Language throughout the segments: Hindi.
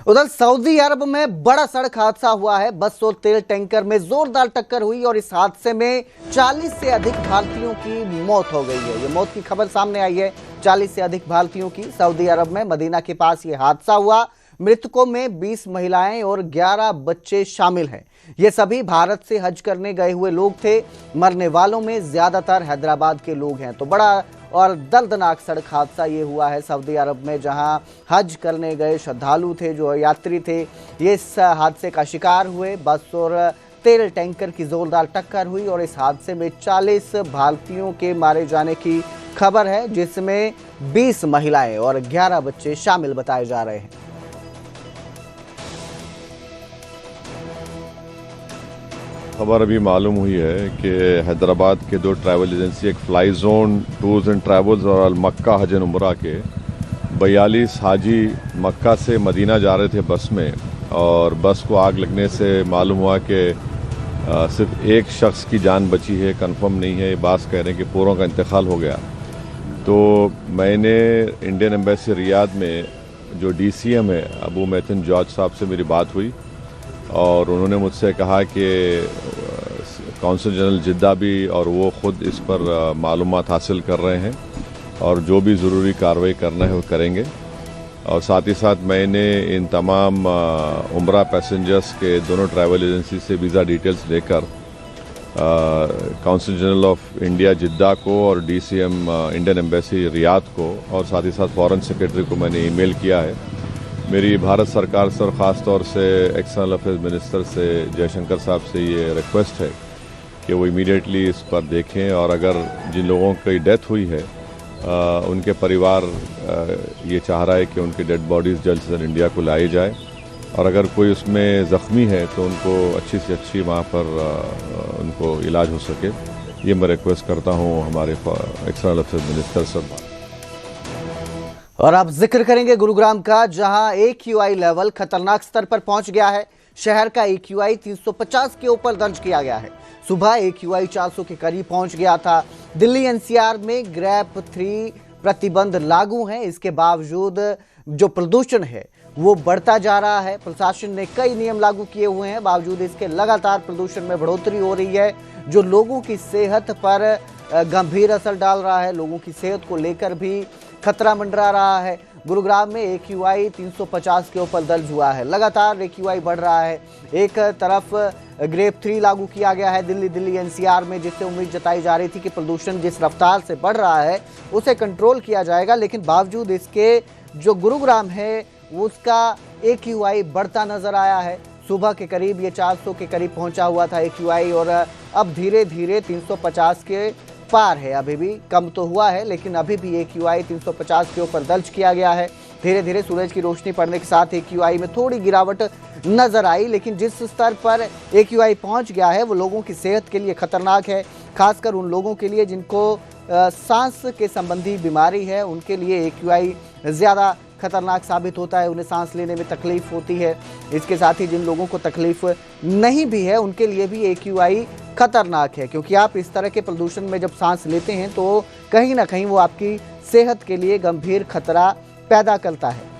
उधर सऊदी अरब में बड़ा सड़क हादसा हुआ है। बस और तेल टैंकर में जोरदार टक्कर हुई और इस हादसे में 40 से अधिक भारतीयों की मौत हो गई है। ये मौत की खबर सामने आई है 40 से अधिक भारतीयों की। सऊदी अरब में मदीना के पास ये हादसा हुआ। मृतकों में 20 महिलाएं और 11 बच्चे शामिल हैं। ये सभी भारत से हज करने गए हुए लोग थे। मरने वालों में ज्यादातर हैदराबाद के लोग हैं। तो बड़ा और दर्दनाक सड़क हादसा ये हुआ है सऊदी अरब में, जहां हज करने गए श्रद्धालु थे, जो यात्री थे, ये इस हादसे का शिकार हुए। बस और तेल टैंकर की जोरदार टक्कर हुई और इस हादसे में 40 भारतीयों के मारे जाने की खबर है, जिसमें 20 महिलाएं और 11 बच्चे शामिल बताए जा रहे हैं। खबर अभी मालूम हुई है कि हैदराबाद के दो ट्रैवल एजेंसी, एक fly zone tours and travels और अल मक्का हज एंड उम्रा के 42 हाजी मक्का से मदीना जा रहे थे बस में, और बस को आग लगने से मालूम हुआ कि सिर्फ एक शख्स की जान बची है। कंफर्म नहीं है, ये बात कह रहे हैं कि पूरों का इंतकाल हो गया। तो मैंने इंडियन एम्बेसी रियाद में जो DCM है अबू मैथिन जॉर्ज साहब से मेरी बात हुई और उन्होंने मुझसे कहा कि कौंसल जनरल जिद्दा भी और वो ख़ुद इस पर मालूमात हासिल कर रहे हैं और जो भी ज़रूरी कार्रवाई करना है वो करेंगे। और साथ ही साथ मैंने इन तमाम उम्रा पैसेंजर्स के दोनों ट्रैवल एजेंसी से वीज़ा डिटेल्स लेकर कौंसल जनरल ऑफ इंडिया जिद्दा को और DCM इंडियन एम्बेसी रियाद को और साथ ही साथ फॉरेन सेक्रेटरी को मैंने ईमेल किया है। मेरी भारत सरकार से और ख़ास तौर से एक्सटर्नल अफेयर्स मिनिस्टर से जयशंकर साहब से ये रिक्वेस्ट है कि वो इमीडिएटली इस पर देखें, और अगर जिन लोगों की डेथ हुई है उनके परिवार ये चाह रहा है कि उनकी डेड बॉडीज़ जल्द से जल्द इंडिया को लाई जाए, और अगर कोई उसमें ज़ख्मी है तो उनको अच्छी से अच्छी वहाँ पर उनको इलाज हो सके। ये मैं रिक्वेस्ट करता हूँ हमारे एक्सटर्नल अफेयर्स मिनिस्टर से। और अब जिक्र करेंगे गुरुग्राम का, जहां AQI लेवल खतरनाक स्तर पर पहुंच गया है। शहर का AQI 350 के ऊपर दर्ज किया गया है। सुबह AQI 400 के करीब पहुंच गया था। दिल्ली NCR में ग्रेप 3 प्रतिबंध लागू हैं। इसके बावजूद जो प्रदूषण है वो बढ़ता जा रहा है। प्रशासन ने कई नियम लागू किए हुए हैं, बावजूद इसके लगातार प्रदूषण में बढ़ोतरी हो रही है, जो लोगों की सेहत पर गंभीर असर डाल रहा है। लोगों की सेहत को लेकर भी खतरा मंडरा रहा है। गुरुग्राम में AQI 350 के ऊपर दर्ज हुआ है। लगातार AQI बढ़ रहा है। एक तरफ ग्रेप 3 लागू किया गया है दिल्ली NCR में, जिससे उम्मीद जताई जा रही थी कि प्रदूषण जिस रफ्तार से बढ़ रहा है उसे कंट्रोल किया जाएगा, लेकिन बावजूद इसके जो गुरुग्राम है उसका AQI बढ़ता नजर आया है। सुबह के करीब ये 400 के करीब पहुंचा हुआ था AQI, और अब धीरे धीरे 350 के पार है। अभी भी कम तो हुआ है, लेकिन अभी भी AQI 350 के ऊपर दर्ज किया गया है। धीरे धीरे सूरज की रोशनी पड़ने के साथ AQI में थोड़ी गिरावट नजर आई, लेकिन जिस स्तर पर AQI पहुंच गया है वो लोगों की सेहत के लिए खतरनाक है। खासकर उन लोगों के लिए जिनको सांस के संबंधी बीमारी है, उनके लिए AQI ज़्यादा खतरनाक साबित होता है। उन्हें सांस लेने में तकलीफ होती है। इसके साथ ही जिन लोगों को तकलीफ नहीं भी है उनके लिए भी AQI खतरनाक है, क्योंकि आप इस तरह के प्रदूषण में जब सांस लेते हैं तो कहीं ना कहीं वो आपकी सेहत के लिए गंभीर खतरा पैदा करता है।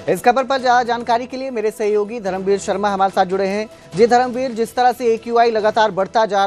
इस खबर पर ज्यादा जानकारी के लिए मेरे सहयोगी धर्मवीर शर्मा हमारे साथ जुड़े हैं। जी धर्मवीर, जिस तरह से AQI लगातार बढ़ता जा रहा